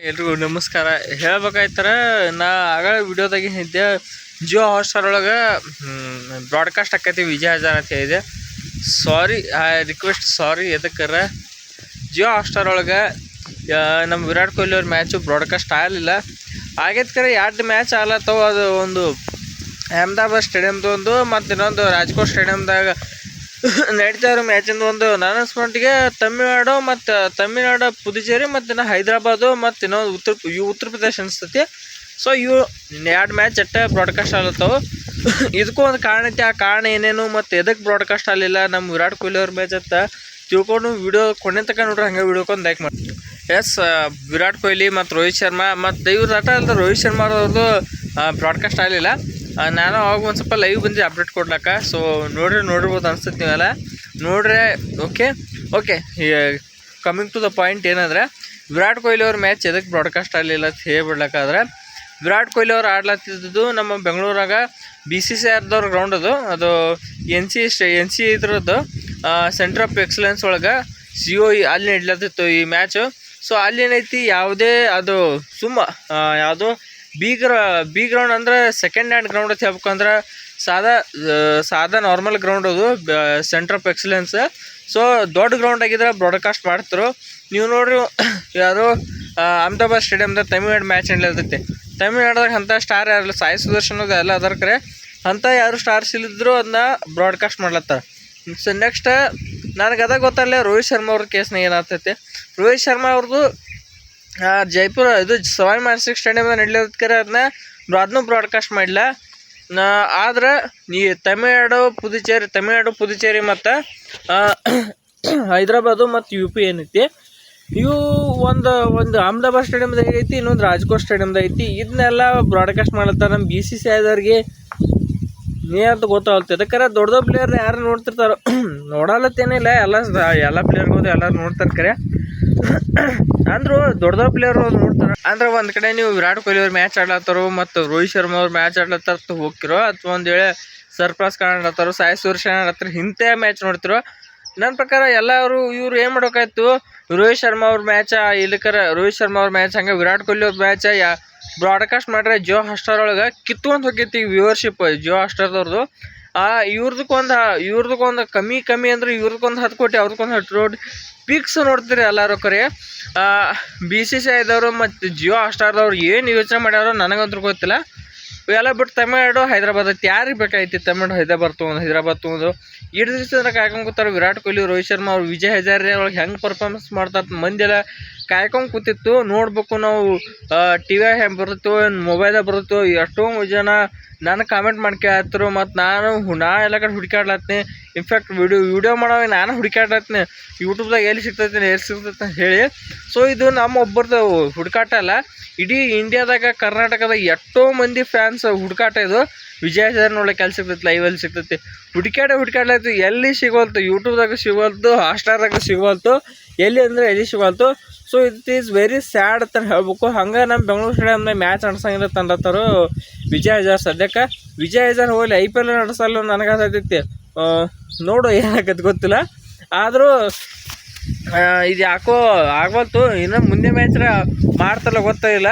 ಎಲ್ರಿಗೂ ನಮಸ್ಕಾರ. ಹೇಳ್ಬೇಕಾಯ್ತಾರ ನಾ ಆಗ ವಿಡಿಯೋದಾಗೆ ಇದ್ದೆ ಜಿಯೋ ಹಾಟ್ಸ್ಟಾರ್ ಒಳಗೆ ಬ್ರಾಡ್ಕಾಸ್ಟ್ ಆಕೈತಿ ವಿಜಯ್ ಹಜಾರ್ ಅಂತ ಹೇಳಿದೆ. ಸಾರಿ, ರಿಕ್ವೆಸ್ಟ್ ಸಾರಿ. ಎದಕ್ಕರ ಜಿಯೋ ಹಾಟ್ಸ್ಟಾರ್ ಒಳಗೆ ನಮ್ಮ ವಿರಾಟ್ ಕೊಹ್ಲಿ ಅವ್ರ ಮ್ಯಾಚು ಬ್ರಾಡ್ಕಾಸ್ಟ್ ಆಗಲಿಲ್ಲ. ಆಗೈತೆ ಕರೆ 2 ಮ್ಯಾಚ್ ಆಗ್ಲತ್ತವ. ಅದು ಒಂದು ಅಹಮದಾಬಾದ್ ಸ್ಟೇಡಿಯಮ್ದು ಒಂದು ಮತ್ತು ಇನ್ನೊಂದು ರಾಜ್ಕೋಟ್ ಸ್ಟೇಡಿಯಮ್ದಾಗ ನಡೀತಾ ಇರೋ ಮ್ಯಾಚಿಂದು ಒಂದು ನನ್ನ ಸ್ಮಟ್ಟಿಗೆ ತಮಿಳ್ನಾಡು ಪುದುಚೇರಿ ಮತ್ತು ಹೈದರಾಬಾದು ಮತ್ತು ಇನ್ನೊಂದು ಉತ್ತರ ಪ್ರದೇಶ ಅನಿಸ್ತೈತಿ. ಸೊ ಇವು 2 ಮ್ಯಾಚ್ ಅಟ್ಟ ಬ್ರಾಡ್ಕಾಸ್ಟ್ ಆಗ್ಲತ್ತವು. ಇದಕ್ಕೂ ಒಂದು ಕಾರಣ ಐತಿ. ಆ ಕಾರಣ ಏನೇನು ಮತ್ತು ಎದಕ್ಕೆ ಬ್ರಾಡ್ಕಾಸ್ಟ್ ಆಗಲಿಲ್ಲ ನಮ್ಮ ವಿರಾಟ್ ಕೊಹ್ಲಿ ಅವ್ರ ಮ್ಯಾಚ್ ಅಂತ ತಿಳ್ಕೊಂಡು ವಿಡಿಯೋ ಕೊನೆ ತನಕ ನೋಡ್ರಿ. ಹಂಗೆ ವಿಡಿಯೋಕೊಂಡು ಲೈಕ್ ಮಾಡಿ. ಎಸ್, ವಿರಾಟ್ ಕೊಹ್ಲಿ ಮತ್ತು ರೋಹಿತ್ ಶರ್ಮಾ ಮತ್ತು ಇವ್ರ ಆಟ ಅಲ್ದ ರೋಹಿತ್ ಶರ್ಮಾ ಅವ್ರದ್ದು ಬ್ರಾಡ್ಕಾಸ್ಟ್ ಆಗಲಿಲ್ಲ. ನಾನು ಅವಾಗ ಒಂದು ಸ್ವಲ್ಪ ಲೈವ್ ಬಂದು ಅಪ್ಡೇಟ್ ಕೊಡ್ಲಕ್ಕ. ಸೊ ನೋಡಿರ್ಬೋದು ಅನ್ಸುತ್ತೆ ನೀವೆಲ್ಲ ನೋಡ್ರೆ. Okay coming to the point ಏನಂದ್ರೆ ವಿರಾಟ್ ಕೊಹ್ಲಿ ಅವ್ರ ಮ್ಯಾಚ್ ಎದಕ್ಕೆ ಬ್ರಾಡ್ಕಾಸ್ಟ್ ಆಗಲಿಲ್ಲ ಅಂತ ಹೇಳ್ಬಿಡ್ಲಕ್ಕಾದ್ರೆ, ವಿರಾಟ್ ಕೊಹ್ಲಿ ಅವ್ರು ಆಡ್ಲತ್ತಿದ್ದು ನಮ್ಮ ಬೆಂಗಳೂರಾಗ BCCIದವ್ರ ಗ್ರೌಂಡ್ ಅದು ಎನ್ ಸಿ ಇದ್ರದ್ದು ಸೆಂಟರ್ ಆಫ್ ಎಕ್ಸಲೆನ್ಸ್ ಒಳಗೆ COE ಅಲ್ಲಿ ನಡ್ಲತ್ತಿತ್ತು ಈ ಮ್ಯಾಚು. ಸೊ ಅಲ್ಲಿ ಏನೈತಿ, ಯಾವುದೇ ಅದು ಯಾವುದೋ ಬಿ ಗ್ರೌಂಡ್ ಅಂದ್ರೆ ಸೆಕೆಂಡ್ ಹ್ಯಾಂಡ್ ಗ್ರೌಂಡ್ ಅಂತ ಹೇಳ್ಬೇಕಂದ್ರೆ ಸಾದಾ ನಾರ್ಮಲ್ ಗ್ರೌಂಡ್ ಅದು ಸೆಂಟರ್ ಆಫ್ ಎಕ್ಸಲೆನ್ಸ್. ಸೊ ದೊಡ್ಡ ಗ್ರೌಂಡ್ ಆಗಿದ್ರೆ ಬ್ರಾಡ್ಕಾಸ್ಟ್ ಮಾಡ್ತಿರು. ನೀವು ನೋಡ್ರಿ, ಯಾರು ಅಹಮದಾಬಾದ್ ಸ್ಟೇಡಿಯಮ್ದಾಗ ತಮಿಳ್ನಾಡು ಮ್ಯಾಚ್ ನಡೀತೈತಿ. ತಮಿಳ್ನಾಡ್ದಾಗ ಅಂಥ ಸ್ಟಾರ್ ಯಾರಲ್ಲ, ಸಾಯಿ ಸುದರ್ಶನ್ ಎಲ್ಲ ಅದರ ಕರೆ ಅಂಥ ಯಾರು ಸ್ಟಾರ್ಸ್ ಇಲ್ಲಿದ್ರು ಅದನ್ನ ಬ್ರಾಡ್ಕಾಸ್ಟ್ ಮಾಡ್ಲತ್ತಾರ. ಸೊ ನೆಕ್ಸ್ಟ್ ನನಗೆ ಅದಾಗ ಗೊತ್ತಲ್ಲ ರೋಹಿತ್ ಶರ್ಮಾ ಅವ್ರ ಕೇಸ್ನಾಗ ಏನಾಗ್ತೈತಿ. ರೋಹಿತ್ ಶರ್ಮಾ ಅವ್ರದ್ದು ಜೈಪುರ ಇದು ಸವಾಯಿ ಮಾನ್ಸಿಂಗ್ ಸ್ಟೇಡಿಯಮ್ದಾಗ ನಡೀಲಿಕ್ಕೆ ಅದನ್ನೂ ಬ್ರಾಡ್ಕಾಸ್ಟ್ ಮಾಡಿಲ್ಲ. ಆದ್ರೆ ಈ ತಮಿಳ್ನಾಡು ಪುದುಚೇರಿ ಮತ್ತು ಹೈದರಾಬಾದು ಮತ್ತು UP ಏನೈತಿ, ಇವು ಒಂದು ಅಹಮದಾಬಾದ್ ಸ್ಟೇಡಿಯಮ್ದಾಗ ಐತಿ, ಇನ್ನೊಂದು ರಾಜ್ಕೋಟ್ ಸ್ಟೇಡಿಯಮ್ದಾಗ ಐತಿ. ಇದನ್ನೆಲ್ಲ ಬ್ರಾಡ್ಕಾಸ್ಟ್ ಮಾಡ್ತಾರೆ ನಮ್ಮ BCCIದವ್ರಿಗೆ. ಅಂತ ಗೊತ್ತಾಗುತ್ತೆ. ಅದಕ್ಕೆ ದೊಡ್ಡ ಪ್ಲೇಯರ್ ಯಾರು ನೋಡ್ತಿರ್ತಾರೋ ನೋಡಲತ್ತೇನಿಲ್ಲ, ಎಲ್ಲ ಪ್ಲೇಯರ್ಗಳು ಎಲ್ಲರೂ ನೋಡ್ತಾರೆ ಕರೆ. ಅಂದ್ರು ದೊಡ್ಡ ಪ್ಲೇಯರ್ ನೋಡ್ತಾರೆ. ಅಂದ್ರೆ ಒಂದು ಕಡೆ ನೀವು ವಿರಾಟ್ ಕೊಹ್ಲಿ ಅವ್ರ ಮ್ಯಾಚ್ ಆಡ್ಲತ್ತಾರೋ ಮತ್ತು ರೋಹಿತ್ ಶರ್ಮಾ ಅವ್ರ ಮ್ಯಾಚ್ ಆಡ್ಲತ್ತಾರ ಹೋಗ್ತಿರೋ, ಅಥವಾ ಒಂದು ವೇಳೆ ಸರ್ಪ್ರೈಸ್ ಕಾಣಲತ್ತಾರೋ, ಸಾಯಿ ಸುದರ್ಶನ್ ಆಡ್ಲತ್ತಾರ, ಇಂಥ ಮ್ಯಾಚ್ ನೋಡ್ತಿರೋ. ನನ್ನ ಪ್ರಕಾರ ಎಲ್ಲರೂ ಇವ್ರು ಏನು ಮಾಡೋಕ್ಕಾಯ್ತು, ರೋಹಿತ್ ಶರ್ಮಾ ಅವ್ರ ಮ್ಯಾಚ ರೋಹಿತ್ ಶರ್ಮಾ ಅವ್ರ ಮ್ಯಾಚ್ ಹಂಗೆ ವಿರಾಟ್ ಕೊಹ್ಲಿ ಅವ್ರ ಮ್ಯಾಚ ಬ್ರಾಡ್ಕಾಸ್ಟ್ ಮಾಡ್ರೆ ಜಿಯೋ ಹಾಟ್ಸ್ಟಾರ್ ಒಳಗೆ ಕಿತ್ಕೊಂಡು ಹೋಗೈತಿ ವ್ಯೂವರ್ಶಿಪ್ ಜಿಯೋ ಹಾಟ್ಸ್ಟಾರ್ದವ್ರದ್ದು. ಇವ್ರದಕ್ಕೊಂದು ಕಮ್ಮಿ ಅಂದ್ರೆ ಇವ್ರದಕ್ಕೊಂದು 10 ಕೋಟಿ, ಅವ್ರದಕ್ಕೊಂದು 10 ಕೋಟಿ ಪಿಕ್ಸ್ ನೋಡ್ತೀರಿ ಎಲ್ಲರೂ ಕರೆ. BCCIದವರು ಮತ್ತು ಜಿಯೋ ಹಾಟ್ಸ್ಟಾರ್ದವ್ರು ಏನು ಯೋಚನೆ ಮಾಡ್ಯಾರೋ ನನಗಂತೂ ಗೊತ್ತಿಲ್ಲ. ಇವೆಲ್ಲ ಬಿಟ್ಟು ತಮಿಳ್ನಾಡು ಹೈದರಾಬಾದ್ ಐತಿ. ಯಾರಿಗೆ ಬೇಕಾಯ್ತಿ ತಮಿಳ್ನಾಡು ಹೈದರಾಬಾದ್ ತೊಗೊಂಡು ಇಷ್ಟು ದಿವಸ ಕಾಯ್ಕೊಂಡ್ಕೂತಾರೆ. ವಿರಾಟ್ ಕೊಹ್ಲಿ ರೋಹಿತ್ ಶರ್ಮಾ ಅವ್ರು ವಿಜಯ್ ಹಜಾರೆ ಒಳಗೆ ಹೆಂಗೆ ಪರ್ಫಾರ್ಮೆನ್ಸ್ ಮಾಡ್ತಾರೆ ಮಂದಿ ಎಲ್ಲ ಕಾಯ್ಕೊಂಡು ಕೂತಿತ್ತು. ನೋಡ್ಬೇಕು ನಾವು TV ಹೆಂಗೆ ಬರುತ್ತೋ, ಮೊಬೈಲಾಗ ಬರುತ್ತೋ. ಎಷ್ಟೊಂದು ಜನ ನನಗೆ ಕಾಮೆಂಟ್ ಮಾಡ್ಕೊಳ್ತಿರು. ಮತ್ತು ನಾ ಎಲ್ಲ ಕಡೆ ಹುಡುಕಾಡ್ಲತ್ತೀನಿ. ಇನ್ಫ್ಯಾಕ್ಟ್ ವಿಡಿಯೋ ಮಾಡೋವಾಗ ನಾನು ಹುಡುಕಾಡ್ಲತ್ತೀನಿ ಯೂಟ್ಯೂಬ್ದಾಗ ಎಲ್ಲಿ ಸಿಗ್ತೈತೆ ಅಂತ ಹೇಳಿ. ಸೊ ಇದು ನಮ್ಮ ಒಬ್ಬರದು ಹುಡುಕಾಟ ಅಲ್ಲ, ಇಡೀ ಇಂಡಿಯಾದಾಗ ಕರ್ನಾಟಕದಾಗ ಎಷ್ಟೋ ಮಂದಿ ಫ್ಯಾನ್ಸ್ ಹುಡುಕಾಟ. ಇದು ವಿಜಯ್ ಹಜಾರ್ ನೋಡ್ಲಿಕ್ಕೆ ಎಲ್ಲಿ ಸಿಗ್ತೈತಿ, ಲೈವಲ್ಲಿ ಸಿಗ್ತೈತಿ. ಹುಡುಕಾಡ್ಲತ್ತು, ಎಲ್ಲಿ ಸಿಗೋಲ್ತು. ಯೂಟ್ಯೂಬ್ದಾಗ ಸಿಗೋಲ್ತು, ಹಾಟ್ಸ್ಟಾರ್ದಾಗ ಸಿಗೋಲ್ತು, ಎಲ್ಲಿ ಅಂದರೆ ಎಲ್ಲಿ ಸಿಗೋಲ್ತು. So it is very sad ಅಂತ ಹೇಳ್ಬೇಕು. ಹಂಗೆ ನಮ್ಮ ಬೆಂಗಳೂರು ಸ್ಟೇಡಿಯಮ್ನಾಗ ಮ್ಯಾಚ್ ನಡೆಸಂಗಿಲ್ಲ ತಂಡತ್ತಾರು ವಿಜಯ್ ಹಜಾರ್. ಸದ್ಯಕ್ಕೆ ವಿಜಯ್ ಹಜಾರ್ ಹೋಗಲಿ, IPL ನಡೆಸಲ್ಲ ನನಗಾಗತೈತಿ. ನೋಡು ಏನಾಗತ್ತೆ ಗೊತ್ತಿಲ್ಲ. ಆದರೂ ಇದು ಯಾಕೋ ಆಗವಲ್ತು. ಇನ್ನು ಮುಂದೆ ಮ್ಯಾಚ್ ಮಾಡ್ತಾರಲ್ಲ ಗೊತ್ತಾಗಿಲ್ಲ.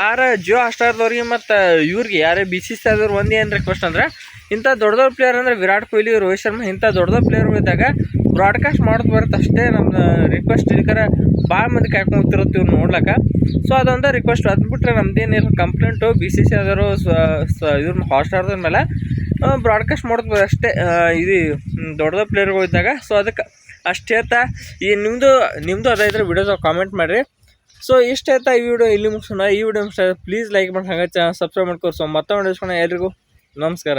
ಆದ್ರೆ ಜಿಯೋ ಹಾಟ್ಸ್ಟಾರ್ದವ್ರಿಗೆ ಮತ್ತು ಇವ್ರಿಗೆ ಯಾರೇ BCCIದವ್ರು ಏನು ರಿಕ್ವೆಸ್ಟ್ ಅಂದ್ರೆ, ಇಂಥ ದೊಡ್ಡ ಪ್ಲೇಯರ್ ಅಂದರೆ ವಿರಾಟ್ ಕೊಹ್ಲಿ, ರೋಹಿತ್ ಶರ್ಮಾ ಇಂಥ ದೊಡ್ಡ ಪ್ಲೇಯರ್ಗಳು ಇದ್ದಾಗ ಬ್ರಾಡ್ಕಾಸ್ಟ್ ಮಾಡೋದು ಬರುತ್ತೆ ಅಷ್ಟೇ. ನಮ್ಮ ರಿಕ್ವೆಸ್ಟ್ ಇದಕ್ಕೆ ಭಾಳ ಮಂದಿ ಕಾಯ್ಕೊಂಡು ಹೋಗ್ತಿರುತ್ತೆ ಇವ್ರು ನೋಡ್ಲಕ್ಕ. ಸೊ ಅದೊಂದು ರಿಕ್ವೆಸ್ಟ್. ಅದು ಬಿಟ್ಟರೆ ನಮ್ದೇನಿಲ್ಲ ಕಂಪ್ಲೇಂಟು. BCCIದವರು ಇವ್ರನ್ನ ಹಾಟ್ಸ್ಟಾರ್ದ್ರ ಮೇಲೆ ಬ್ರಾಡ್ಕಾಸ್ಟ್ ಮಾಡೋದು ಅಷ್ಟೇ ಇದು ದೊಡ್ಡ ಪ್ಲೇಯರ್ಗಳು ಇದ್ದಾಗ. ಸೊ ಅದಕ್ಕೆ ಅಷ್ಟೇ ಹೇಳ್ತಾ ಈ ನಿಮ್ಮದು ಅದಾದ್ರೆ ವಿಡಿಯೋದಾಗ ಕಾಮೆಂಟ್ ಮಾಡಿರಿ. ಸೊ ಇಷ್ಟ ಹೇಳ್ತಾ ಈ ವಿಡಿಯೋ ಇಲ್ಲಿ ಮುಗಿಸೋಣ. ಈ ವಿಡಿಯೋ ಪ್ಲೀಸ್ ಲೈಕ್ ಮಾಡಿ, ಹಾಗೆ ಸಬ್ಸ್ಕ್ರೈಬ್ ಮಾಡ್ಕೊರಿ. ಸೊ ಮತ್ತೆ ಎಲ್ರಿಗೂ ನಮಸ್ಕಾರ.